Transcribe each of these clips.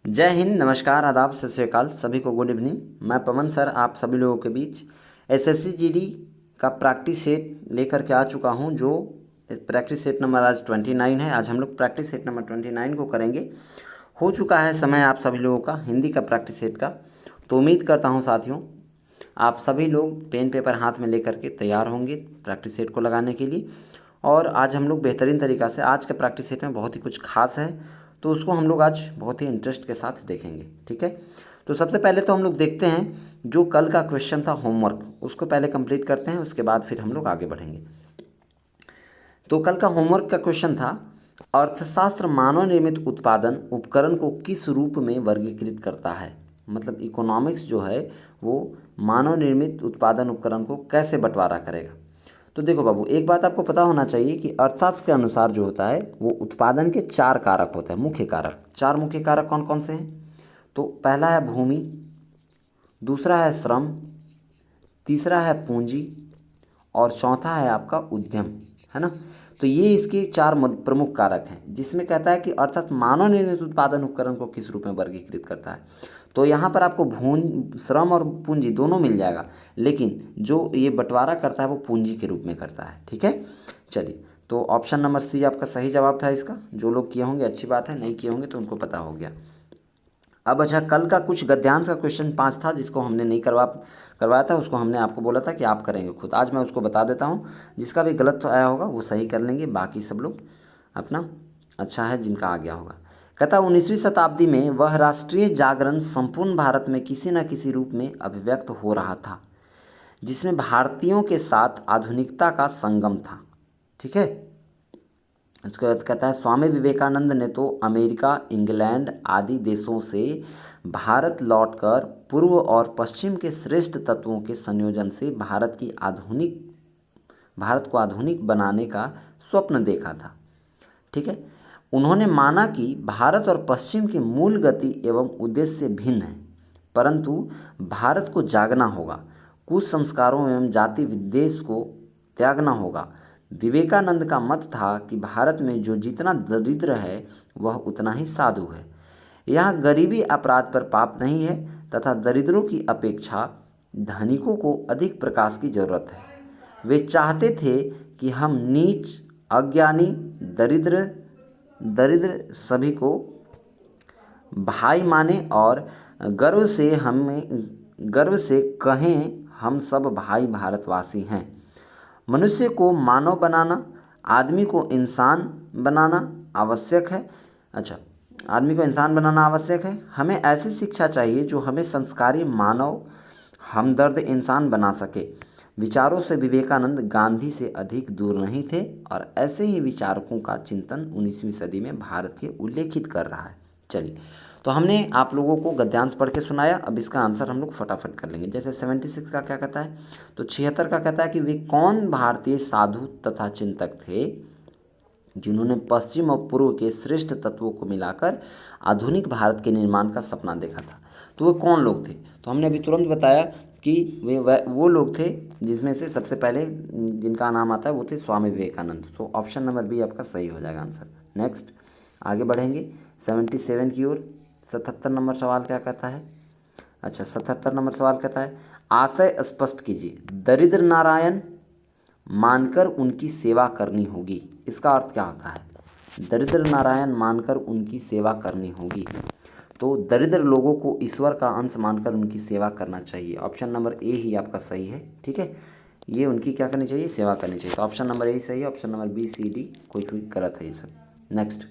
जय हिंद, नमस्कार, आदाब, सत श्री अकाल। सभी को गुड इवनिंग। मैं पवन सर आप सभी लोगों के बीच एसएससी जीडी का प्रैक्टिस सेट लेकर के आ चुका हूं। जो प्रैक्टिस सेट नंबर आज 29 है। आज हम लोग प्रैक्टिस सेट नंबर 29 को करेंगे। हो चुका है समय आप सभी लोगों का हिंदी का प्रैक्टिस सेट का। तो उम्मीद करता हूं साथियों आप सभी लोग पेन पेपर हाथ में लेकर के तैयार होंगे प्रैक्टिस सेट को लगाने के लिए। और आज हम लोग बेहतरीन तरीक़ा से आज के प्रैक्टिस सेट में बहुत ही कुछ खास है, तो उसको हम लोग आज बहुत ही इंटरेस्ट के साथ देखेंगे। ठीक है, तो सबसे पहले तो हम लोग देखते हैं जो कल का क्वेश्चन था होमवर्क, उसको पहले कंप्लीट करते हैं, उसके बाद फिर हम लोग आगे बढ़ेंगे। तो कल का होमवर्क का क्वेश्चन था, अर्थशास्त्र मानव निर्मित उत्पादन उपकरण को किस रूप में वर्गीकृत करता है। मतलब इकोनॉमिक्स जो है वो मानव निर्मित उत्पादन उपकरण को कैसे बंटवारा करेगा। तो देखो बाबू, एक बात आपको पता होना चाहिए कि अर्थशास्त्र के अनुसार जो होता है वो उत्पादन के 4 कारक होते हैं, मुख्य कारक। 4 मुख्य कारक कौन कौन से हैं? तो पहला है भूमि, दूसरा है श्रम, तीसरा है पूंजी और चौथा है आपका उद्यम, है ना। तो ये इसके 4 प्रमुख कारक हैं, जिसमें कहता है कि अर्थात मानव निर्मित उत्पादन उपकरण को किस रूप में वर्गीकृत करता है। तो यहाँ पर आपको श्रम और पूंजी दोनों मिल जाएगा, लेकिन जो ये बंटवारा करता है वो पूंजी के रूप में करता है। ठीक है, चलिए, तो ऑप्शन नंबर सी आपका सही जवाब था इसका। जो लोग किए होंगे अच्छी बात है, नहीं किए होंगे तो उनको पता हो गया। अब अच्छा, कल का कुछ गद्यांश का क्वेश्चन 5 था जिसको हमने नहीं करवाया था, उसको हमने आपको बोला था कि आप करेंगे खुद। आज मैं उसको बता देता हूँ, जिसका भी गलत आया होगा वो सही कर लेंगे, बाकी सब लोग अपना अच्छा है जिनका आ गया होगा। कहता 19वीं शताब्दी में वह राष्ट्रीय जागरण संपूर्ण भारत में किसी न किसी रूप में अभिव्यक्त हो रहा था, जिसमें भारतीयों के साथ आधुनिकता का संगम था। ठीक है, उसके बाद कहता है स्वामी विवेकानंद ने तो अमेरिका, इंग्लैंड आदि देशों से भारत लौटकर पूर्व और पश्चिम के श्रेष्ठ तत्वों के संयोजन से भारत को आधुनिक बनाने का स्वप्न देखा था। ठीक है, उन्होंने माना कि भारत और पश्चिम की मूल गति एवं उद्देश्य भिन्न है, परंतु भारत को जागना होगा, कुछ संस्कारों एवं जाति विद्वेष को त्यागना होगा। विवेकानंद का मत था कि भारत में जो जितना दरिद्र है वह उतना ही साधु है। यहाँ गरीबी अपराध पर पाप नहीं है तथा दरिद्रों की अपेक्षा धनिकों को अधिक प्रकाश की जरूरत है। वे चाहते थे कि हम नीच, अज्ञानी, दरिद्र दरिद्र सभी को भाई माने और गर्व से कहें हम सब भाई भारतवासी हैं। मनुष्य को मानव बनाना, आदमी को इंसान बनाना आवश्यक है। अच्छा, आदमी को इंसान बनाना आवश्यक है। हमें ऐसी शिक्षा चाहिए जो हमें संस्कारी, मानव, हमदर्द इंसान बना सके। विचारों से विवेकानंद गांधी से अधिक दूर नहीं थे और ऐसे ही विचारकों का चिंतन 19वीं सदी में भारत के उल्लेखित कर रहा है। चलिए, तो हमने आप लोगों को गद्यांश पढ़ के सुनाया। अब इसका आंसर हम लोग फटाफट कर लेंगे। जैसे 76 का क्या कहता है, तो 76 का कहता है कि वे कौन भारतीय साधु तथा चिंतक थे जिन्होंने पश्चिम और पूर्व के श्रेष्ठ तत्वों को मिलाकर आधुनिक भारत के निर्माण का सपना देखा था। तो वो कौन लोग थे? तो हमने अभी तुरंत बताया कि वो लोग थे जिसमें से सबसे पहले जिनका नाम आता है वो थे स्वामी विवेकानंद। तो ऑप्शन नंबर बी आपका सही हो जाएगा आंसर। नेक्स्ट आगे बढ़ेंगे 77 की ओर। 77 नंबर सवाल क्या कहता है? अच्छा, 77 नंबर सवाल कहता है आशय स्पष्ट कीजिए। दरिद्र नारायण मानकर उनकी सेवा करनी होगी। इसका अर्थ क्या होता है? दरिद्र नारायण मानकर उनकी सेवा करनी होगी। तो दरिद्र लोगों को ईश्वर का अंश मानकर उनकी सेवा करना चाहिए। ऑप्शन नंबर ए ही आपका सही है। ठीक है, ये उनकी क्या करनी चाहिए? सेवा करनी चाहिए। तो ऑप्शन नंबर ए ही सही है। ऑप्शन नंबर बी, सी, डी कोई गलत है ये सब। नेक्स्ट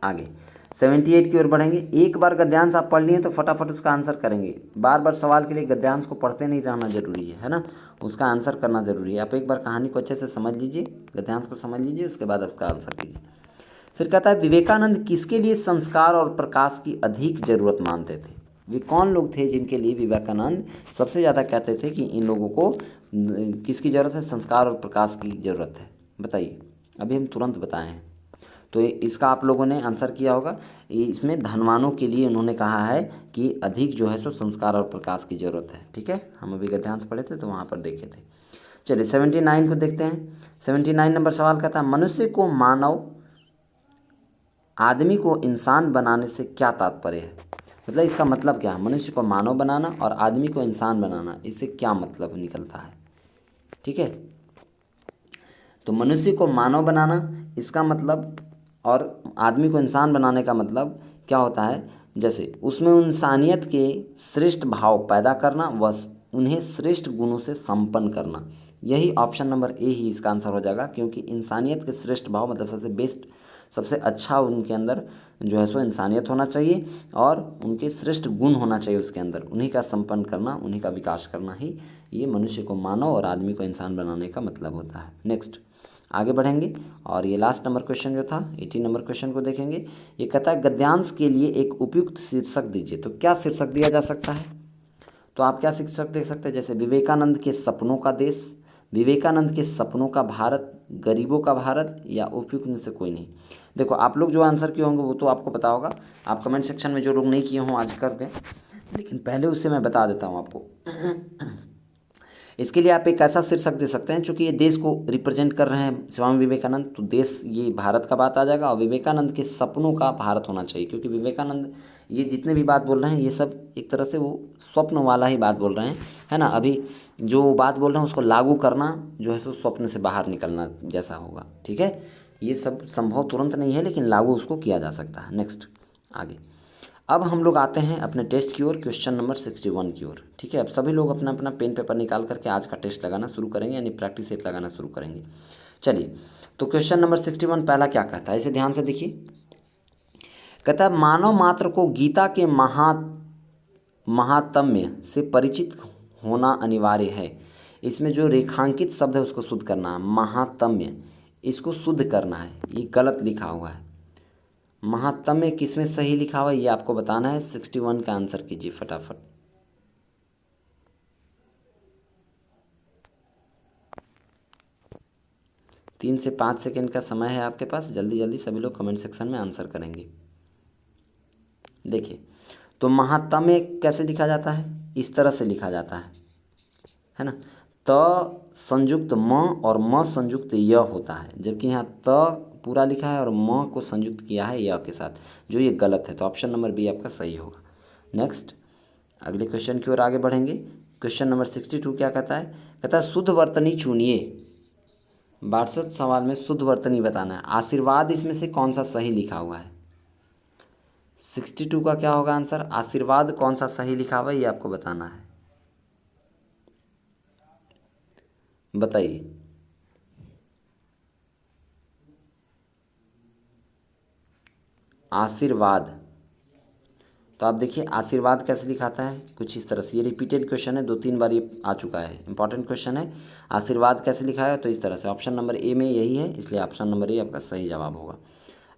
आगे 78 की ओर बढ़ेंगे। एक बार गद्यांश आप पढ़ लिए तो फटाफट उसका आंसर करेंगे। बार बार सवाल के लिए गद्यांश को पढ़ते नहीं रहना जरूरी है ना, उसका आंसर करना जरूरी है। आप एक बार कहानी को अच्छे से समझ लीजिए, गद्यांश को समझ लीजिए, उसके बाद उसका आंसर कीजिए। फिर कहता है विवेकानंद किसके लिए संस्कार और प्रकाश की अधिक जरूरत मानते थे? वे कौन लोग थे जिनके लिए विवेकानंद सबसे ज़्यादा कहते थे कि इन लोगों को किसकी ज़रूरत है? संस्कार और प्रकाश की ज़रूरत है। बताइए, अभी हम तुरंत बताए हैं। तो इसका आप लोगों ने आंसर किया होगा। इसमें धनवानों के लिए उन्होंने कहा है कि अधिक जो है सो संस्कार और प्रकाश की ज़रूरत है। ठीक है, हम अभी गद्यांश पढ़े थे तो वहाँ पर देखे थे। चलिए 79 को देखते हैं। 79 नंबर सवाल कहता है मनुष्य को मानव, आदमी को इंसान बनाने से क्या तात्पर्य है, मतलब इसका मतलब क्या है, मनुष्य को मानव बनाना और आदमी को इंसान बनाना, इससे क्या मतलब निकलता है। ठीक है, तो मनुष्य को मानव बनाना इसका मतलब और आदमी को इंसान बनाने का मतलब क्या होता है, जैसे उसमें इंसानियत के श्रेष्ठ भाव पैदा करना व उन्हें श्रेष्ठ गुणों से संपन्न करना। यही ऑप्शन नंबर ए ही इसका आंसर हो जाएगा, क्योंकि इंसानियत के श्रेष्ठ भाव मतलब सबसे बेस्ट, सबसे अच्छा उनके अंदर जो है सो इंसानियत होना चाहिए और उनके श्रेष्ठ गुण होना चाहिए उसके अंदर, उन्हीं का संपन्न करना, उन्हीं का विकास करना ही ये मनुष्य को मानव और आदमी को इंसान बनाने का मतलब होता है। नेक्स्ट आगे बढ़ेंगे और ये लास्ट नंबर क्वेश्चन जो था 18 नंबर क्वेश्चन को देखेंगे। ये कहता है गद्यांश के लिए एक उपयुक्त शीर्षक दीजिए। तो क्या शीर्षक दिया जा सकता है, तो आप क्या शीर्षक दे सकते हैं, जैसे विवेकानंद के सपनों का देश, विवेकानंद के सपनों का भारत, गरीबों का भारत, या उपयुक्त में से कोई नहीं। देखो आप लोग जो आंसर किए होंगे वो तो आपको पता होगा, आप कमेंट सेक्शन में जो लोग नहीं किए हों आज कर दें, लेकिन पहले उससे मैं बता देता हूँ आपको। इसके लिए आप एक ऐसा शीर्षक दे सकते हैं, चूँकि ये देश को रिप्रेजेंट कर रहे हैं स्वामी विवेकानंद, तो देश ये भारत का बात आ जाएगा और विवेकानंद के सपनों का भारत होना चाहिए, क्योंकि विवेकानंद ये जितने भी बात बोल रहे हैं ये सब एक तरह से वो स्वप्न वाला ही बात बोल रहे हैं, है ना। अभी जो बात बोल रहे हैं उसको लागू करना जो है सो स्वप्न से बाहर निकलना जैसा होगा। ठीक है, ये सब संभव तुरंत नहीं है, लेकिन लागू उसको किया जा सकता है। नेक्स्ट आगे अब हम लोग आते हैं अपने टेस्ट की ओर, क्वेश्चन नंबर 61 की ओर। ठीक है, अब सभी लोग अपना अपना पेन पेपर निकाल करके आज का टेस्ट लगाना शुरू करेंगे, यानी प्रैक्टिस सेट लगाना शुरू करेंगे। चलिए, तो क्वेश्चन नंबर 61 पहला क्या कहता है, इसे ध्यान से देखिए। कहता है मानव मात्र को गीता के महात्म्य से परिचित होना अनिवार्य है। इसमें जो रेखांकित शब्द है उसको शुद्ध करना है, महात्म्य, इसको शुद्ध करना है, ये गलत लिखा हुआ है। महात्म्य किसमें सही लिखा हुआ है ये आपको बताना है। 61 का आंसर कीजिए फटाफट। तीन से 5 सेकेंड का समय है आपके पास, जल्दी जल्दी सभी लोग कमेंट सेक्शन में आंसर करेंगे। देखिए, तो महात्म्य कैसे लिखा जाता है, इस तरह से लिखा जाता है ना। त संयुक्त म और म संयुक्त य होता है, जबकि यहाँ त पूरा लिखा है और म को संयुक्त किया है य के साथ, जो ये गलत है। तो ऑप्शन नंबर बी आपका सही होगा। नेक्स्ट अगले क्वेश्चन की ओर आगे बढ़ेंगे। क्वेश्चन नंबर 62 क्या कहता है, कहता है शुद्ध वर्तनी चुनिए। 62 सवाल में शुद्ध वर्तनी बताना है। आशीर्वाद इसमें से कौन सा सही लिखा हुआ है, 62 का क्या होगा आंसर, आशीर्वाद कौन सा सही लिखा हुआ है ये आपको बताना है, बताइए। आशीर्वाद, तो आप देखिए आशीर्वाद कैसे लिखाता है, कुछ इस तरह से। ये रिपीटेड क्वेश्चन है, 2-3 बार ये आ चुका है, इंपॉर्टेंट क्वेश्चन है। आशीर्वाद कैसे लिखा है, तो इस तरह से। ऑप्शन नंबर ए में यही है, इसलिए ऑप्शन नंबर ए आपका सही जवाब होगा।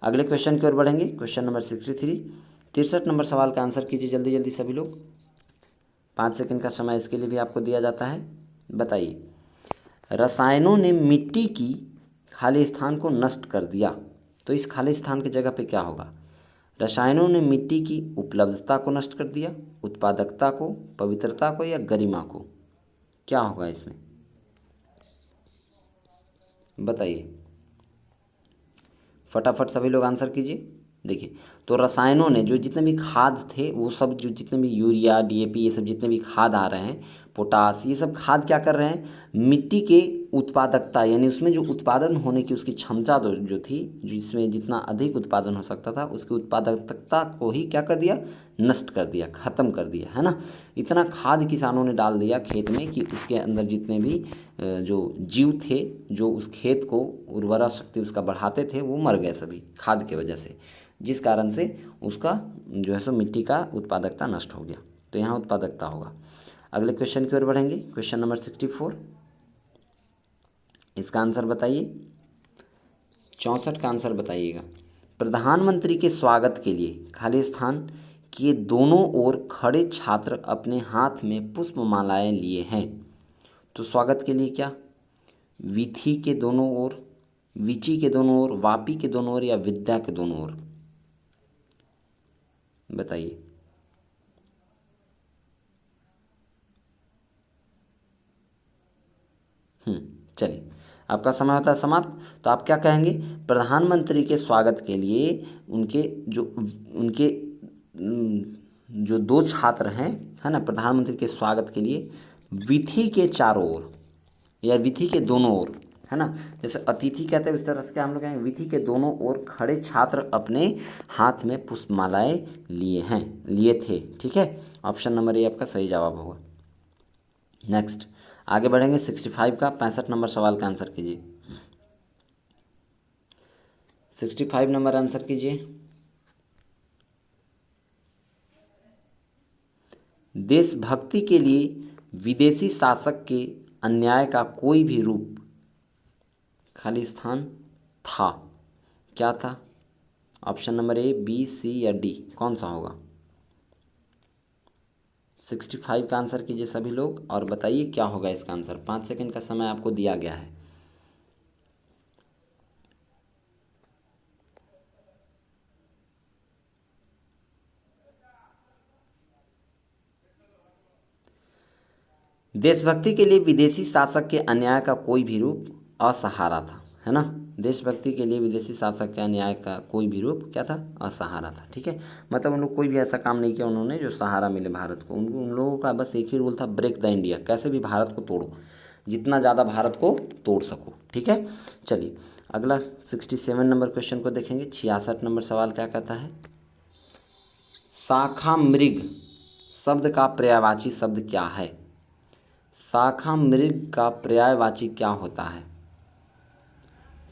अगले क्वेश्चन की ओर बढ़ेंगे। क्वेश्चन नंबर 63, 63 नंबर सवाल का आंसर कीजिए जल्दी जल्दी सभी लोग। 5 सेकंड का समय इसके लिए भी आपको दिया जाता है। बताइए, रसायनों ने मिट्टी की खाली स्थान को नष्ट कर दिया, तो इस खाली स्थान की जगह पे क्या होगा। रसायनों ने मिट्टी की उपलब्धता को नष्ट कर दिया, उत्पादकता को, पवित्रता को, या गरिमा को, क्या होगा इसमें, बताइए फटाफट सभी लोग आंसर कीजिए। देखिए, तो रसायनों ने जो जितने भी खाद थे वो सब, जो जितने भी यूरिया डीएपी ये सब जितने भी खाद आ रहे हैं, पोटास, ये सब खाद क्या कर रहे हैं, मिट्टी के उत्पादकता, यानी उसमें जो उत्पादन होने की उसकी क्षमता जो थी, जिसमें जितना अधिक उत्पादन हो सकता था उसकी उत्पादकता को ही क्या कर दिया, नष्ट कर दिया, ख़त्म कर दिया, है ना। इतना खाद किसानों ने डाल दिया खेत में कि उसके अंदर जितने भी जो जीव थे जो उस खेत को उर्वरा शक्ति उसका बढ़ाते थे वो मर गए सभी खाद की वजह से, जिस कारण से उसका जो है सो मिट्टी का उत्पादकता नष्ट हो गया। तो यहाँ उत्पादकता होगा। अगले क्वेश्चन की ओर बढ़ेंगे। क्वेश्चन नंबर 64, इसका आंसर बताइए। 64 का आंसर बताइएगा। प्रधानमंत्री के स्वागत के लिए खाली स्थान के दोनों ओर खड़े छात्र अपने हाथ में पुष्पमालाएं लिए हैं, तो स्वागत के लिए क्या, विथि के दोनों ओर, विचि के दोनों ओर, वापी के दोनों ओर, या विद्या के दोनों ओर, बताइए। चलिए आपका समय होता है समाप्त। तो आप क्या कहेंगे, प्रधानमंत्री के स्वागत के लिए उनके जो दो छात्र हैं, है ना, प्रधानमंत्री के स्वागत के लिए विथि के चारों ओर या विथि के दोनों ओर, है ना, जैसे अतिथि कहते हैं उस तरह से क्या हम लोग कहेंगे, विथि के दोनों ओर खड़े छात्र अपने हाथ में पुष्पमालाएं लिए थे। ठीक है, ऑप्शन नंबर ए आपका सही जवाब होगा। नेक्स्ट आगे बढ़ेंगे 65 का 65 नंबर सवाल का आंसर कीजिए। 65 नंबर आंसर कीजिए। देशभक्ति के लिए विदेशी शासक के अन्याय का कोई भी रूप खाली स्थान था, क्या था? ऑप्शन नंबर ए, बी, सी या डी, कौन सा होगा? 65 का आंसर कीजिए सभी लोग और बताइए क्या होगा इसका आंसर। 5 सेकंड का समय आपको दिया गया है। देशभक्ति के लिए विदेशी शासक के अन्याय का कोई भी रूप असहारा था, है ना। देशभक्ति के लिए विदेशी शासक के अन्याय का कोई भी रूप क्या था? असहारा था। ठीक है, मतलब उन लोग कोई भी ऐसा काम नहीं किया उन्होंने जो सहारा मिले भारत को। उन लोगों का बस एक ही रूल था, ब्रेक द इंडिया, कैसे भी भारत को तोड़ो, जितना ज़्यादा भारत को तोड़ सको। ठीक है, चलिए अगला 67 नंबर क्वेश्चन को देखेंगे। 66 नंबर सवाल क्या कहता है, शाखा मृग शब्द का पर्यायवाची शब्द क्या है? शाखा मृग का पर्यायवाची क्या होता है?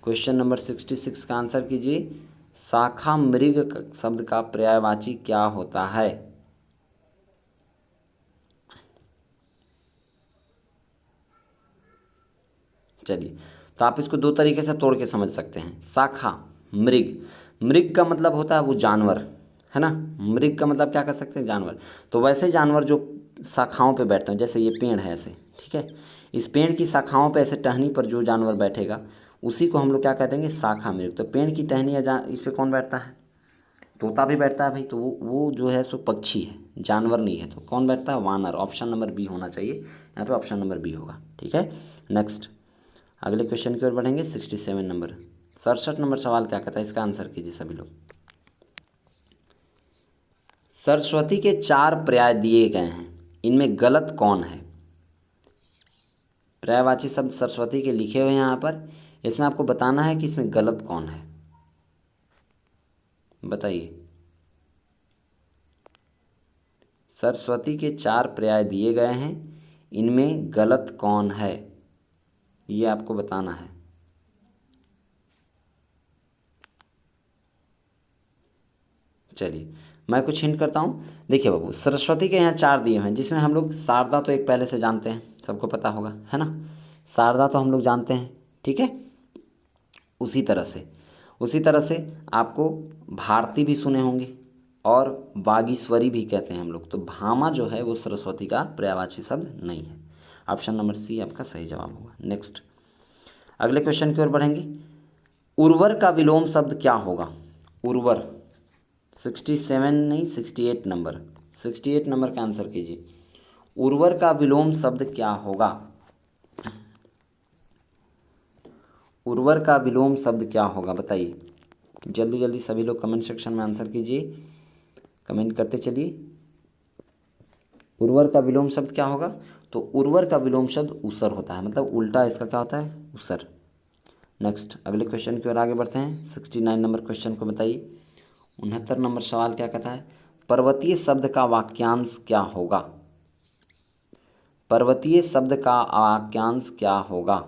क्वेश्चन नंबर 66 का आंसर कीजिए। शाखा मृग शब्द का पर्यायवाची क्या होता है? चलिए, तो आप इसको दो तरीके से तोड़ के समझ सकते हैं। शाखा मृग, मृग का मतलब होता है वो जानवर, है ना। मृग का मतलब क्या कर सकते हैं? जानवर। तो वैसे जानवर जो शाखाओं पे बैठते हैं, जैसे ये पेड़ है ऐसे, ठीक है, इस पेड़ की शाखाओं पे ऐसे टहनी पर जो जानवर बैठेगा उसी को हम लोग क्या कहते हैं? शाखा मृग। तो पेड़ की टहनी या इस पर कौन बैठता है? तोता भी बैठता है भाई। तो वो जो है सो पक्षी है, जानवर नहीं है। तो कौन बैठता है? वानर। ऑप्शन नंबर बी होना चाहिए यहाँ पे, ऑप्शन नंबर बी होगा। ठीक है, नेक्स्ट अगले क्वेश्चन की ओर बढ़ेंगे। 67 नंबर 67 नंबर सवाल क्या कहता है, इसका आंसर कीजिए सभी लोग। सरस्वती के 4 पर्याय दिए गए हैं, इनमें गलत कौन है? पर्यायवाची शब्द सरस्वती के लिखे हुए हैं यहाँ पर, इसमें आपको बताना है कि इसमें गलत कौन है, बताइए। सरस्वती के 4 पर्याय दिए गए हैं, इनमें गलत कौन है, ये आपको बताना है। चलिए मैं कुछ हिंट करता हूँ। देखिए बाबू, सरस्वती के यहाँ 4 दिए हैं, जिसमें हम लोग शारदा तो एक पहले से जानते हैं, सबको पता होगा, है ना। शारदा तो हम लोग जानते हैं, ठीक है। उसी तरह से आपको भारती भी सुने होंगे और बागीश्वरी भी कहते हैं हम लोग। तो भामा जो है वो सरस्वती का पर्यायवाची शब्द नहीं है। ऑप्शन नंबर सी आपका सही जवाब होगा। नेक्स्ट अगले क्वेश्चन की ओर बढ़ेंगे। उर्वर का विलोम शब्द क्या होगा? उर्वर 67 नहीं 68 नंबर, 68 नंबर का आंसर कीजिए। उर्वर का विलोम शब्द क्या होगा? उर्वर का विलोम शब्द क्या होगा, बताइए। जल्दी जल्दी सभी लोग कमेंट सेक्शन में आंसर कीजिए, कमेंट करते चलिए। उर्वर का विलोम शब्द क्या होगा? तो उर्वर का विलोम शब्द उसर होता है, मतलब उल्टा इसका क्या होता है? उसर। नेक्स्ट अगले क्वेश्चन की ओर आगे बढ़ते हैं। 69 नंबर क्वेश्चन को बताइए। 69 नंबर सवाल क्या कहता है, पर्वतीय शब्द का वाक्यांश क्या होगा? पर्वतीय शब्द का वाक्यांश क्या होगा?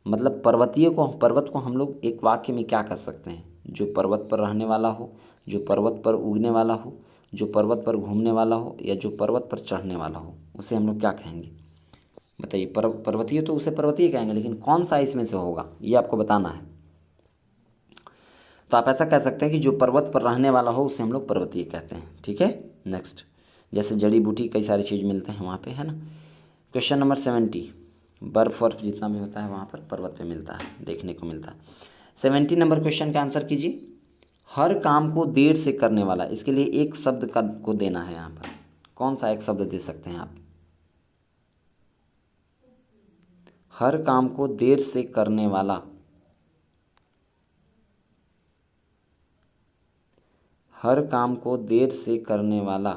मतलब पर्वत को हम लोग एक वाक्य में क्या कर सकते हैं? जो पर्वत पर रहने वाला हो, जो पर्वत पर उगने वाला हो, जो पर्वत पर घूमने वाला हो, या जो पर्वत पर चढ़ने वाला हो, उसे हम लोग क्या कहेंगे, बताइए। पर्वतीय तो उसे पर्वतीय कहेंगे, लेकिन कौन सा इसमें से होगा ये आपको बताना है। तो आप ऐसा कह सकते हैं कि जो पर्वत पर रहने वाला हो उसे हम लोग पर्वतीय कहते हैं। ठीक है, नेक्स्ट जैसे जड़ी बूटी कई सारी चीज़ मिलते हैं वहाँ पे, है ना। क्वेश्चन नंबर 70, बर्फ़ वर्फ जितना भी होता है वहाँ पर पर्वत पे मिलता है, देखने को मिलता है। 70 नंबर क्वेश्चन का आंसर कीजिए। हर काम को देर से करने वाला, इसके लिए एक शब्द का को देना है यहाँ पर। कौन सा एक शब्द दे सकते हैं आप? हर काम को देर से करने वाला, हर काम को देर से करने वाला,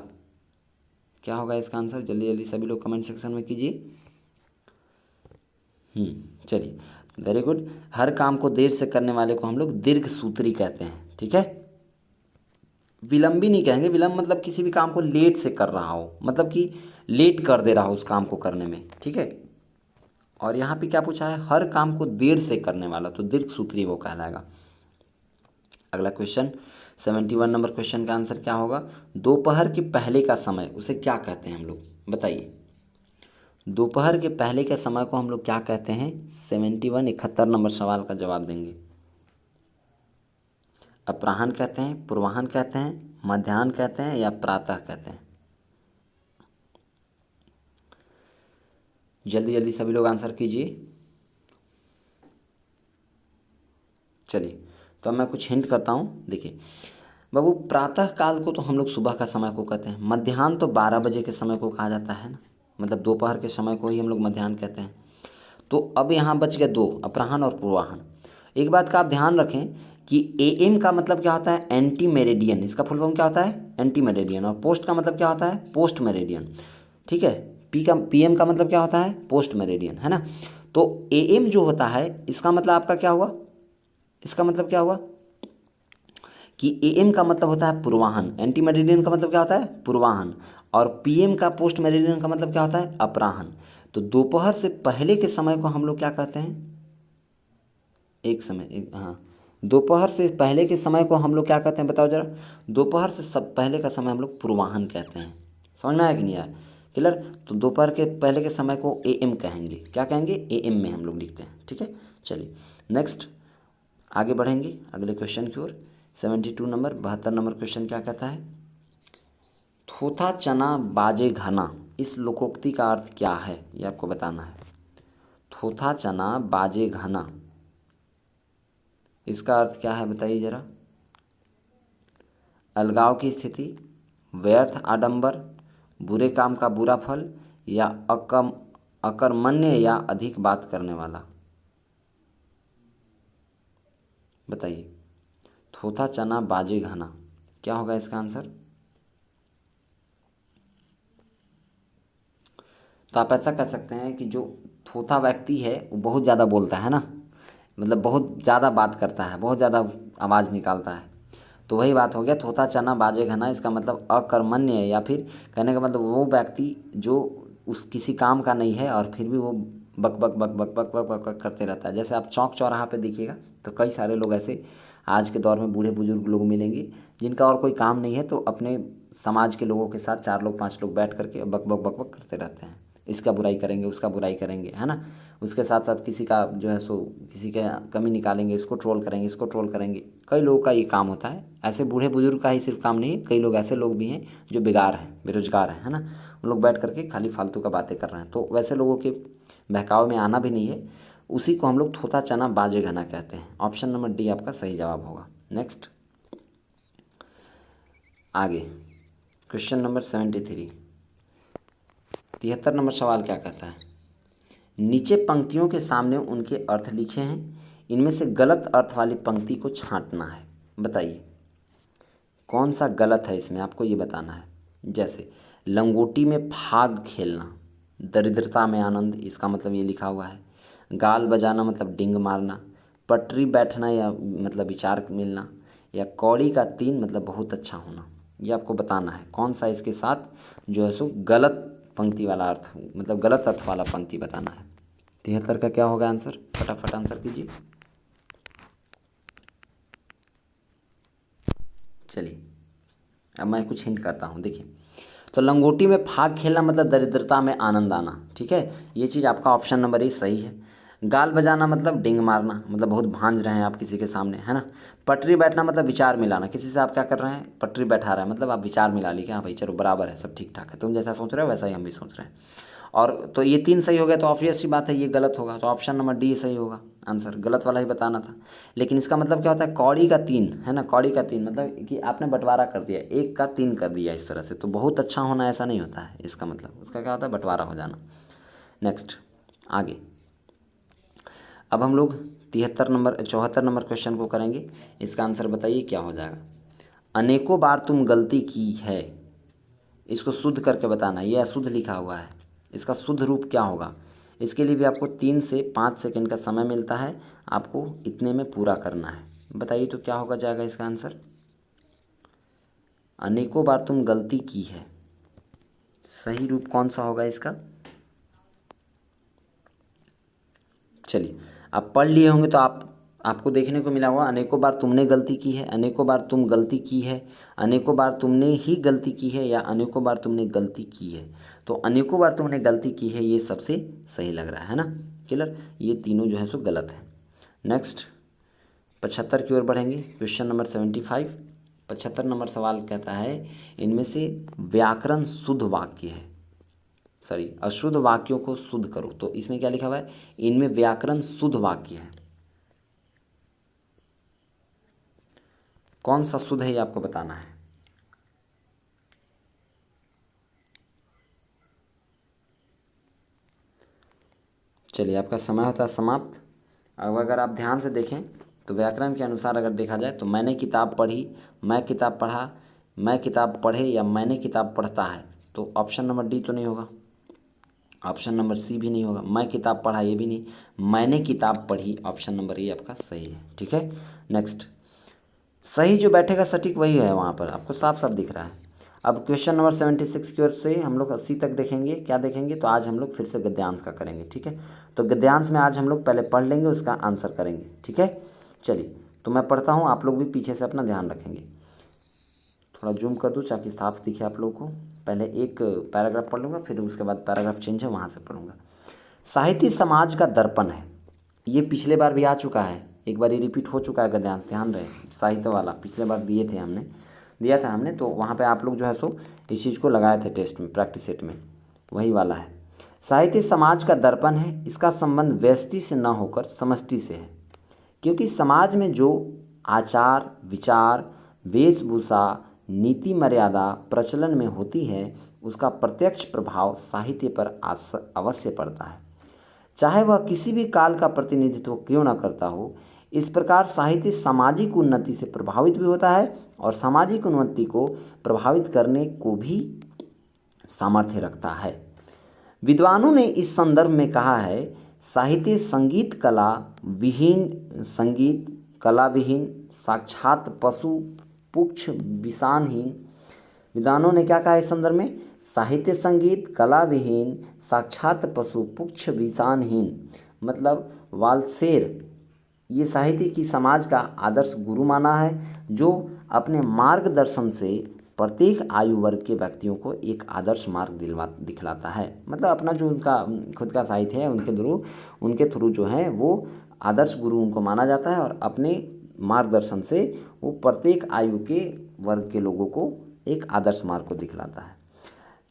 क्या होगा इसका आंसर? जल्दी जल्दी सभी लोग कमेंट सेक्शन में कीजिए। चलिए, वेरी गुड। हर काम को देर से करने वाले को हम लोग दीर्घ सूत्री कहते हैं, ठीक है। विलंबी नहीं कहेंगे, विलंब मतलब किसी भी काम को लेट से कर रहा हो, मतलब कि लेट कर दे रहा हो उस काम को करने में, ठीक है। और यहाँ पे क्या पूछा है? हर काम को देर से करने वाला, तो दीर्घ सूत्री वो कहलाएगा। अगला क्वेश्चन 71 नंबर क्वेश्चन का आंसर क्या होगा? दोपहर के पहले का समय उसे क्या कहते हैं हम लोग, बताइए। दोपहर के पहले के समय को हम लोग क्या कहते हैं? 71 नंबर सवाल का जवाब देंगे। अपराह्न कहते हैं, पूर्वाह्न कहते हैं, मध्याह्न कहते हैं, या प्रातः कहते हैं? जल्दी जल्दी सभी लोग आंसर कीजिए। चलिए, तो अब मैं कुछ हिंट करता हूँ। देखिए बाबू, प्रातः काल को तो हम लोग सुबह का समय को कहते हैं, मध्याह्न तो 12 बजे के समय को कहा जाता है ना, मतलब दोपहर के समय को ही हम लोग मध्याह्न कहते हैं। तो अब यहाँ बच गए दो, अपराह्न और पूर्वाह्न। एक बात का आप ध्यान रखें कि एएम का मतलब क्या होता है? एंटी मेरिडियन, इसका फुल फॉर्म क्या होता है? Anti meridian. और पोस्ट का मतलब क्या होता है? पोस्ट मेरिडियन, ठीक है। पीएम का मतलब क्या होता है? पोस्ट मेरिडियन, है ना। तो एएम जो होता है इसका मतलब आपका क्या हुआ? इसका मतलब क्या हुआ कि एएम का मतलब होता है पूर्वाह्न, एंटी मेरिडियन का मतलब क्या होता है? पूर्वाह्न, और पीएम का पोस्ट मेरिडियन का मतलब क्या होता है? अपराह्न। तो दोपहर से पहले के समय को हम लोग क्या कहते हैं? हाँ, दोपहर से पहले के समय को हम लोग क्या कहते हैं, बताओ जरा। दोपहर से सब पहले का समय हम लोग पूर्वाह्न कहते हैं। समझ में आया कि नहीं आया? क्लियर? तो दोपहर के पहले के समय को एएम कहेंगे। क्या कहेंगे? एएम में हम लोग लिखते हैं, ठीक है। चलिए नेक्स्ट आगे बढ़ेंगे अगले क्वेश्चन की ओर। 72 नंबर क्वेश्चन क्या कहता है? थोथा चना बाजे घना, इस लोकोक्ति का अर्थ क्या है, ये आपको बताना है। थोथा चना बाजे घना, इसका अर्थ क्या है बताइए जरा। अलगाव की स्थिति, व्यर्थ आडंबर, बुरे काम का बुरा फल, या अकर्मण्य या अधिक बात करने वाला, बताइए। थोथा चना बाजे घना, क्या होगा इसका आंसर? तो आप ऐसा कह सकते हैं कि जो थोथा व्यक्ति है वो बहुत ज़्यादा बोलता है ना, मतलब बहुत ज़्यादा बात करता है, बहुत ज़्यादा आवाज़ निकालता है। तो वही बात हो गया, थोथा चना बाजे घना। इसका मतलब अकर्मण्य है, या फिर कहने का मतलब वो व्यक्ति जो उस किसी काम का नहीं है और फिर भी वो बक बक बक बक बक बक बक बक करते रहता है। जैसे आप चौक चौराहा पे देखिएगा तो कई सारे लोग ऐसे आज के दौर में बूढ़े बुजुर्ग लोग मिलेंगे जिनका और कोई काम नहीं है, तो अपने समाज के लोगों के साथ 4 लोग 5 लोग बैठ करके बक बक बक बक करते रहते हैं। इसका बुराई करेंगे, उसका बुराई करेंगे, है ना। उसके साथ साथ किसी का जो है सो किसी के कमी निकालेंगे, इसको ट्रोल करेंगे, इसको ट्रोल करेंगे। कई लोगों का ये काम होता है। ऐसे बूढ़े बुजुर्ग का ही सिर्फ काम नहीं है, कई लोग ऐसे लोग भी हैं जो बेकार हैं, बेरोजगार हैं, है ना। उन लोग बैठ करके खाली फालतू का बातें कर रहे हैं, तो वैसे लोगों के बहकाव में आना भी नहीं है। उसी को हम लोग थोथा चना बाजे घना कहते हैं। ऑप्शन नंबर डी आपका सही जवाब होगा। नेक्स्ट आगे क्वेश्चन नंबर 73 73 नंबर सवाल क्या कहता है? नीचे पंक्तियों के सामने उनके अर्थ लिखे हैं, इनमें से गलत अर्थ वाली पंक्ति को छांटना है, बताइए कौन सा गलत है इसमें, आपको ये बताना है। जैसे लंगोटी में फाग खेलना, दरिद्रता में आनंद, इसका मतलब ये लिखा हुआ है। गाल बजाना मतलब डिंग मारना, पटरी बैठना या मतलब विचार मिलना, या कौड़ी का तीन मतलब बहुत अच्छा होना। ये आपको बताना है कौन सा इसके साथ जो है सो गलत पंक्ति वाला अर्थ, मतलब गलत अर्थ वाला पंक्ति बताना है। 73 का क्या होगा आंसर? फटाफट आंसर कीजिए। चलिए अब मैं कुछ हिंट करता हूँ। देखिए, तो लंगोटी में फाग खेलना मतलब दरिद्रता में आनंद आना, ठीक है। ये चीज़ आपका ऑप्शन नंबर ए सही है। गाल बजाना मतलब डिंग मारना, मतलब बहुत भांज रहे हैं आप किसी के सामने, है ना। पटरी बैठना मतलब विचार मिलाना, किसी से आप क्या कर रहे हैं, पटरी बैठा रहे हैं, मतलब आप विचार मिला ली कि हाँ भाई चलो बराबर है, सब ठीक ठाक है, तुम जैसा सोच रहे हो वैसा ही हम भी सोच रहे हैं। और तो ये 3 सही हो गया, तो ऑब्वियस सी बात है ये गलत होगा, तो ऑप्शन नंबर डी सही होगा आंसर। गलत वाला ही बताना था। लेकिन इसका मतलब क्या होता है? कौड़ी का 3, है ना। कौड़ी का 3 मतलब कि आपने बंटवारा कर दिया, 1 का 3 कर दिया इस तरह से, तो बहुत अच्छा होना ऐसा नहीं होता है। इसका मतलब उसका क्या होता है? बंटवारा हो जाना। नेक्स्ट आगे अब हम लोग 74 नंबर क्वेश्चन को करेंगे। इसका आंसर बताइए क्या हो जाएगा। अनेकों बार तुम गलती की है, इसको शुद्ध करके बताना। ये अशुद्ध लिखा हुआ है, इसका शुद्ध रूप क्या होगा। इसके लिए भी आपको 3 से 5 सेकंड का समय मिलता है, आपको इतने में पूरा करना है। बताइए तो क्या होगा जाएगा इसका आंसर। अनेकों बार तुम गलती की है, सही रूप कौन सा होगा इसका। चलिए, आप पढ़ लिए होंगे तो आपको देखने को मिला होगा अनेकों बार तुमने गलती की है, अनेकों बार तुम गलती की है, अनेकों बार तुमने ही गलती की है, या अनेकों बार तुमने गलती की है। तो अनेकों बार तुमने गलती की है ये सबसे सही लग रहा है ना। क्लियर, ये तीनों जो है सो गलत है। नेक्स्ट 75 की ओर बढ़ेंगे। क्वेश्चन नंबर 75, 75 नंबर सवाल कहता है इनमें से व्याकरण शुद्ध वाक्य है, सॉरी अशुद्ध वाक्यों को शुद्ध करो। तो इसमें क्या लिखा हुआ है, इनमें व्याकरण शुद्ध वाक्य है, कौन सा शुद्ध है ये आपको बताना है। चलिए, आपका समय होता है समाप्त। अब अगर आप ध्यान से देखें तो व्याकरण के अनुसार अगर देखा जाए तो मैंने किताब पढ़ी, मैं किताब पढ़ा, मैं किताब पढ़े या मैंने किताब पढ़ता है, तो ऑप्शन नंबर डी तो नहीं होगा, ऑप्शन नंबर सी भी नहीं होगा, मैं किताब पढ़ा ये भी नहीं, मैंने किताब पढ़ी, ऑप्शन नंबर ए आपका सही है। ठीक है, नेक्स्ट सही जो बैठेगा सटीक वही है, वहाँ पर आपको साफ साफ दिख रहा है। अब क्वेश्चन नंबर 76 की ओर से हम लोग 80 तक देखेंगे। क्या देखेंगे, तो आज हम लोग फिर से गद्यांश का करेंगे। ठीक है, तो गद्यांश में आज हम लोग पहले पढ़ लेंगे, उसका आंसर करेंगे। ठीक है, चलिए तो मैं पढ़ता हूँ, आप लोग भी पीछे से अपना ध्यान रखेंगे। थोड़ा जूम कर दूँ ताकि साफ दिखे आप लोगों को। पहले एक पैराग्राफ पढ़ लूँगा, फिर उसके बाद पैराग्राफ चेंज है वहाँ से पढ़ूँगा। साहित्य समाज का दर्पण है, ये पिछले बार भी आ चुका है, एक बार ये रिपीट हो चुका है गद्यांश, ध्यान रहे। साहित्य वाला पिछले बार दिया था हमने, तो वहाँ पे आप लोग जो है सो इस चीज़ को लगाए थे टेस्ट में, प्रैक्टिस सेट में, वही वाला है। साहित्य समाज का दर्पण है, इसका संबंध व्यष्टि से न होकर समष्टि से है, क्योंकि समाज में जो आचार विचार वेशभूषा नीति मर्यादा प्रचलन में होती है उसका प्रत्यक्ष प्रभाव साहित्य पर अवश्य पड़ता है, चाहे वह किसी भी काल का प्रतिनिधित्व क्यों न करता हो। इस प्रकार साहित्य सामाजिक उन्नति से प्रभावित भी होता है और सामाजिक उन्नति को प्रभावित करने को भी सामर्थ्य रखता है। विद्वानों ने इस संदर्भ में कहा है, साहित्य संगीत कला विहीन साक्षात पशु पुक्ष विषानहीन। विद्वानों ने क्या कहा इस संदर्भ में, साहित्य संगीत कला विहीन साक्षात पशु पुक्ष विषानहीन, मतलब वाल्सेर ये साहित्य की समाज का आदर्श गुरु माना है, जो अपने मार्गदर्शन से प्रत्येक आयु वर्ग के व्यक्तियों को एक आदर्श मार्ग दिखलाता है। मतलब अपना जो उनका खुद का साहित्य है उनके थ्रू जो है वो आदर्श गुरु उनको माना जाता है, और अपने मार्गदर्शन से वो प्रत्येक आयु के वर्ग के लोगों को एक आदर्श मार्ग को दिखलाता है।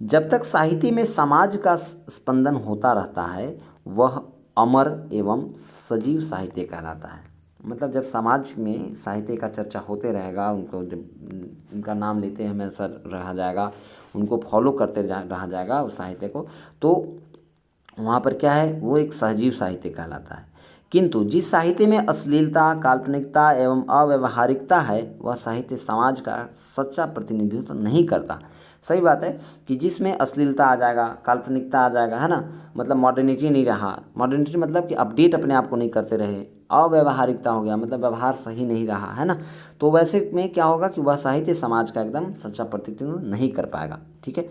जब तक साहित्य में समाज का स्पंदन होता रहता है वह अमर एवं सजीव साहित्य कहलाता है। मतलब जब समाज में साहित्य का चर्चा होते रहेगा, उनको जब उनका नाम लेते हमेशा रहा जाएगा, उनको फॉलो करते रहा जाएगा उस साहित्य को, तो वहाँ पर क्या है, वो एक सजीव साहित्य कहलाता है। किंतु जिस साहित्य में अश्लीलता काल्पनिकता एवं अव्यवहारिकता है वह साहित्य समाज का सच्चा प्रतिनिधित्व नहीं करता। सही बात है कि जिसमें अश्लीलता आ जाएगा, काल्पनिकता आ जाएगा, है ना, मतलब मॉडर्निटी नहीं रहा, मॉडर्निटी मतलब कि अपडेट अपने आप को नहीं करते रहे, अव्यवहारिकता हो गया मतलब व्यवहार सही नहीं रहा, है ना, तो वैसे में क्या होगा कि वह साहित्य समाज का एकदम सच्चा प्रतिनिधित्व नहीं कर पाएगा। ठीक है,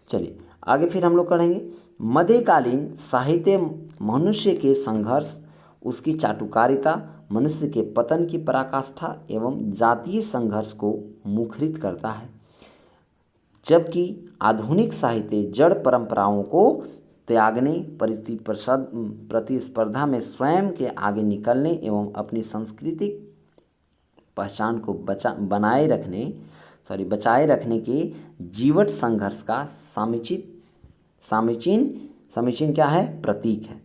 चलिए आगे फिर हम लोग करेंगे। मध्यकालीन साहित्य मनुष्य के संघर्ष, उसकी चाटुकारिता, मनुष्य के पतन की पराकाष्ठा एवं जातीय संघर्ष को मुखरित करता है, जबकि आधुनिक साहित्य जड़ परंपराओं को त्यागने, प्रतिस्पर्धा में स्वयं के आगे निकलने एवं अपनी सांस्कृतिक पहचान को बचाए रखने के जीवट संघर्ष का समीचीन क्या है, प्रतीक है।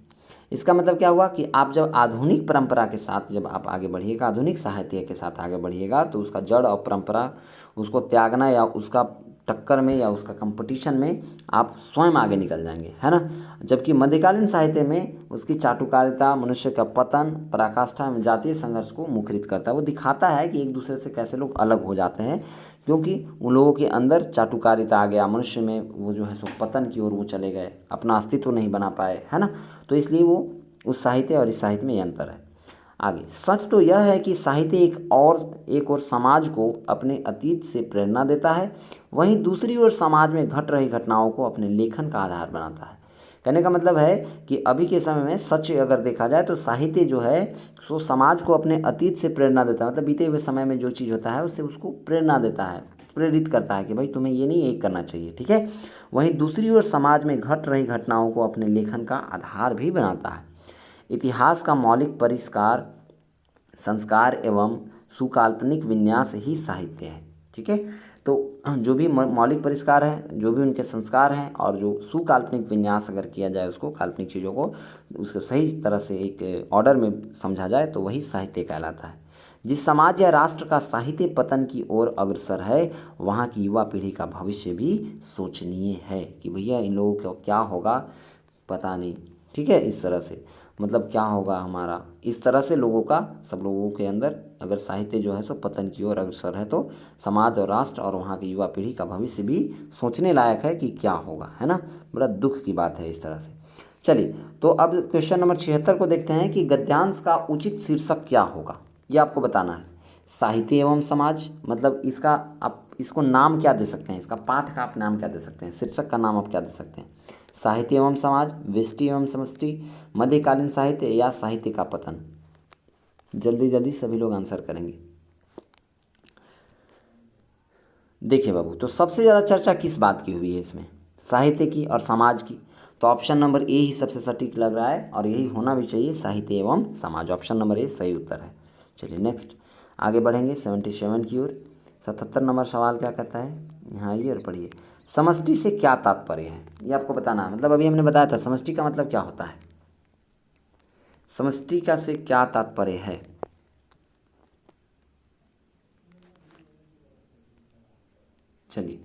इसका मतलब क्या हुआ कि आप जब आधुनिक परंपरा के साथ जब आप आगे बढ़िएगा, आधुनिक साहित्य के साथ आगे बढ़िएगा, तो उसका जड़ और परंपरा उसको त्यागना या उसका टक्कर में या उसका कंपटीशन में आप स्वयं आगे निकल जाएंगे, है ना। जबकि मध्यकालीन साहित्य में उसकी चाटुकारिता, मनुष्य का पतन, पराकाष्ठा एवं जातीय संघर्ष को मुखरित करता है। वो दिखाता है कि एक दूसरे से कैसे लोग अलग हो जाते हैं, क्योंकि उन लोगों के अंदर चाटुकारिता आ गया, मनुष्य में वो जो है सो पतन की ओर वो चले गए, अपना अस्तित्व नहीं बना पाए, है ना। तो इसलिए वो उस साहित्य और इस साहित्य में ये अंतर है। आगे, सच तो यह है कि साहित्य एक और समाज को अपने अतीत से प्रेरणा देता है, वहीं दूसरी ओर समाज में घट रही घटनाओं को अपने लेखन का आधार बनाता है। कहने का मतलब है कि अभी के समय में सच अगर देखा जाए तो साहित्य जो है सो समाज को अपने अतीत से प्रेरणा देता है, मतलब बीते हुए समय में जो चीज़ होता है उससे उसको प्रेरणा देता है, प्रेरित करता है कि भाई तुम्हें ये नहीं, ये करना चाहिए, ठीक है। वहीं दूसरी ओर समाज में घट रही घटनाओं को अपने लेखन का आधार भी बनाता है। इतिहास का मौलिक परिष्कार, संस्कार एवं सुकाल्पनिक विन्यास ही साहित्य है, ठीक है। तो जो भी मौलिक परिष्कार है, जो भी उनके संस्कार हैं, और जो सुकाल्पनिक विन्यास अगर किया जाए उसको, काल्पनिक चीज़ों को उसको सही तरह से एक ऑर्डर में समझा जाए तो वही साहित्य कहलाता है। जिस समाज या राष्ट्र का साहित्य पतन की ओर अग्रसर है, वहाँ की युवा पीढ़ी का भविष्य भी शोचनीय है कि भैया इन लोगों को क्या होगा पता नहीं, ठीक है। इस तरह से मतलब क्या होगा हमारा, इस तरह से लोगों का, सब लोगों के अंदर अगर साहित्य जो है सो पतन की ओर अग्रसर है तो समाज और राष्ट्र और वहाँ की युवा पीढ़ी का भविष्य भी सोचने लायक है कि क्या होगा, है ना। बड़ा दुख की बात है इस तरह से। चलिए, तो अब क्वेश्चन नंबर 76 को देखते हैं कि गद्यांश का उचित शीर्षक क्या होगा, ये आपको बताना है। साहित्य एवं समाज, मतलब इसका आप इसको नाम क्या दे सकते हैं, इसका पाठ का आप नाम क्या दे सकते हैं, शीर्षक का नाम आप क्या दे सकते हैं। साहित्य एवं समाज, व्यष्टि एवं समष्टि, मध्यकालीन साहित्य या साहित्य का पतन। जल्दी जल्दी सभी लोग आंसर करेंगे। देखिए बाबू, तो सबसे ज़्यादा चर्चा किस बात की हुई है इसमें, साहित्य की और समाज की। तो ऑप्शन नंबर ए ही सबसे सटीक लग रहा है और यही होना भी चाहिए, साहित्य एवं समाज। ऑप्शन नंबर ए सही उत्तर है। चलिए नेक्स्ट आगे बढ़ेंगे 77 की ओर। 77 नंबर सवाल क्या कहता है, यहाँ आइए और पढ़िए। समष्टि से क्या तात्पर्य है, ये आपको बताना है। मतलब अभी हमने बताया था समष्टि का मतलब क्या होता है, समष्टि का से क्या तात्पर्य है। चलिए,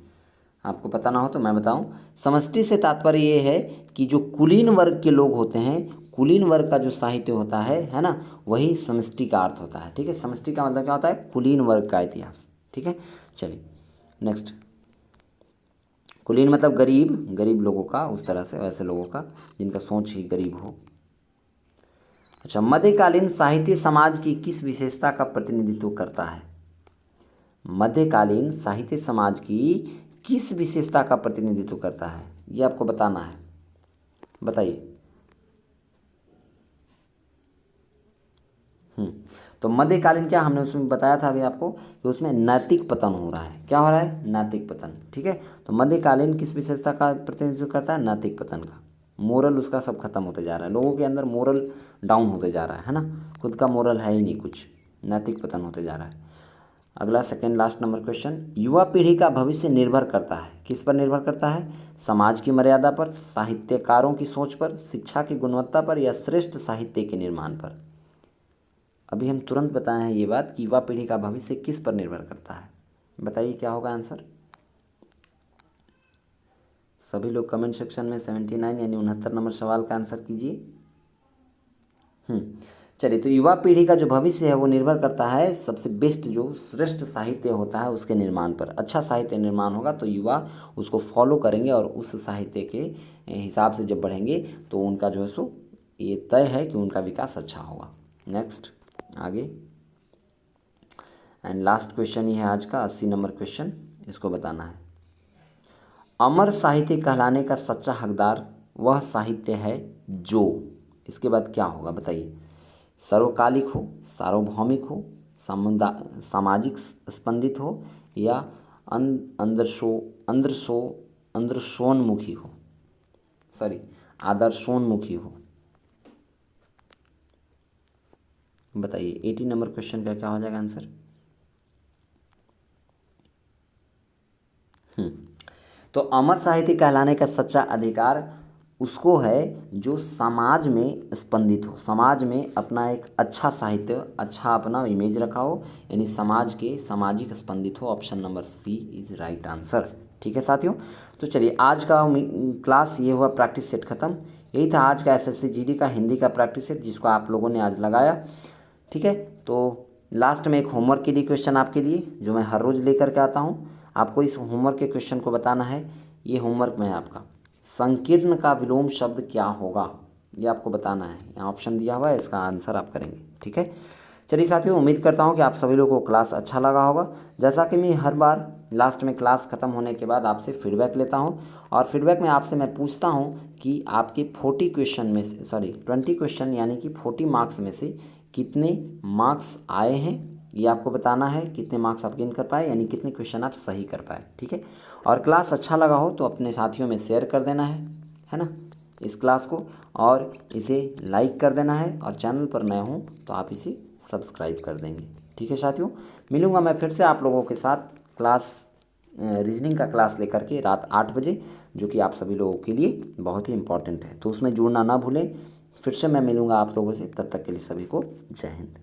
आपको पता ना हो तो मैं बताऊं। समष्टि से तात्पर्य ये है कि जो कुलीन वर्ग के लोग होते हैं, कुलीन वर्ग का जो साहित्य होता है ना, वही समष्टि का अर्थ होता है, ठीक है। समष्टि का मतलब क्या होता है, कुलीन वर्ग का इतिहास, ठीक है। चलिए नेक्स्ट, कुलीन मतलब गरीब, गरीब लोगों का, उस तरह से वैसे लोगों का जिनका सोच ही गरीब हो। अच्छा, मध्यकालीन साहित्य समाज की किस विशेषता का प्रतिनिधित्व करता है। मध्यकालीन साहित्य समाज की किस विशेषता का प्रतिनिधित्व करता है, ये आपको बताना है, बताइए। तो मध्यकालीन क्या, हमने उसमें बताया था अभी आपको कि उसमें नैतिक पतन हो रहा है। क्या हो रहा है, नैतिक पतन, ठीक है। तो मध्यकालीन किस विशेषता का प्रतिनिधित्व करता है, नैतिक पतन का। मोरल उसका सब खत्म होते जा रहा है, लोगों के अंदर मोरल डाउन होते जा रहा है ना, खुद का मोरल है ही नहीं कुछ, नैतिक पतन होते जा रहा है। अगला सेकेंड लास्ट नंबर क्वेश्चन, युवा पीढ़ी का भविष्य निर्भर करता है, किस पर निर्भर करता है। समाज की मर्यादा पर, साहित्यकारों की सोच पर, शिक्षा की गुणवत्ता पर, या श्रेष्ठ साहित्य के निर्माण पर। अभी हम तुरंत बताए हैं ये बात कि युवा पीढ़ी का भविष्य किस पर निर्भर करता है। बताइए क्या होगा आंसर। सभी लोग कमेंट सेक्शन में 79 यानी 69 नंबर सवाल का आंसर कीजिए। चलिए, तो युवा पीढ़ी का जो भविष्य है वो निर्भर करता है सबसे बेस्ट, जो श्रेष्ठ साहित्य होता है उसके निर्माण पर। अच्छा साहित्य निर्माण होगा तो युवा उसको फॉलो करेंगे और उस साहित्य के हिसाब से जब बढ़ेंगे तो उनका जो है सो ये तय है कि उनका विकास अच्छा होगा। नेक्स्ट आगे, एंड लास्ट क्वेश्चन ही है आज का 80 नंबर क्वेश्चन, इसको बताना है। अमर साहित्य कहलाने का सच्चा हकदार वह साहित्य है जो, इसके बाद क्या होगा बताइए। सर्वकालिक हो, सार्वभौमिक हो, सामाजिक स्पंदित हो, या आदर्शोन्मुखी हो, आदर्शोन्मुखी हो। बताइए 80 नंबर क्वेश्चन का क्या हो जाएगा आंसर। तो अमर साहित्य कहलाने का सच्चा अधिकार उसको है जो समाज में स्पंदित हो, समाज में अपना एक अच्छा साहित्य, अच्छा अपना इमेज रखा हो, यानी समाज के सामाजिक स्पंदित हो। Option number C is right answer, ठीक है साथियों, तो चलिए आज का क्लास ये हुआ, प्रैक्टिस सेट ख़त्म। यही था आज का एसएससी जीडी का हिंदी का प्रैक्टिस सेट जिसको आप लोगों ने आज लगाया। ठीक है, तो लास्ट में एक होमवर्क के लिए क्वेश्चन आपके लिए जो मैं हर रोज़ लेकर के आता हूँ। आपको इस होमवर्क के क्वेश्चन को बताना है। ये होमवर्क में है आपका, संकीर्ण का विलोम शब्द क्या होगा, ये आपको बताना है। यहाँ ऑप्शन दिया हुआ है, इसका आंसर आप करेंगे। ठीक है, चलिए साथियों, उम्मीद करता हूँ कि आप सभी लोगों को क्लास अच्छा लगा होगा। जैसा कि मैं हर बार लास्ट में क्लास ख़त्म होने के बाद आपसे फीडबैक लेता हूँ, और फीडबैक में आपसे मैं पूछता हूँ कि आपके 40 क्वेश्चन में से 20 क्वेश्चन यानी कि 40 मार्क्स में से कितने मार्क्स आए हैं, ये आपको बताना है। कितने मार्क्स आप गेन कर पाए, यानी कितने क्वेश्चन आप सही कर पाए। ठीक है, और क्लास अच्छा लगा हो तो अपने साथियों में शेयर कर देना है ना, इस क्लास को, और इसे लाइक कर देना है, और चैनल पर नए हों तो आप इसे सब्सक्राइब कर देंगे। ठीक है साथियों, मिलूँगा मैं फिर से आप लोगों के साथ क्लास रीजनिंग का क्लास लेकर के रात 8 बजे, जो कि आप सभी लोगों के लिए बहुत ही इंपॉर्टेंट है, तो उसमें जुड़ना ना भूलें। फिर से मैं मिलूँगा आप लोगों से, तब तक के लिए सभी को जय हिंद।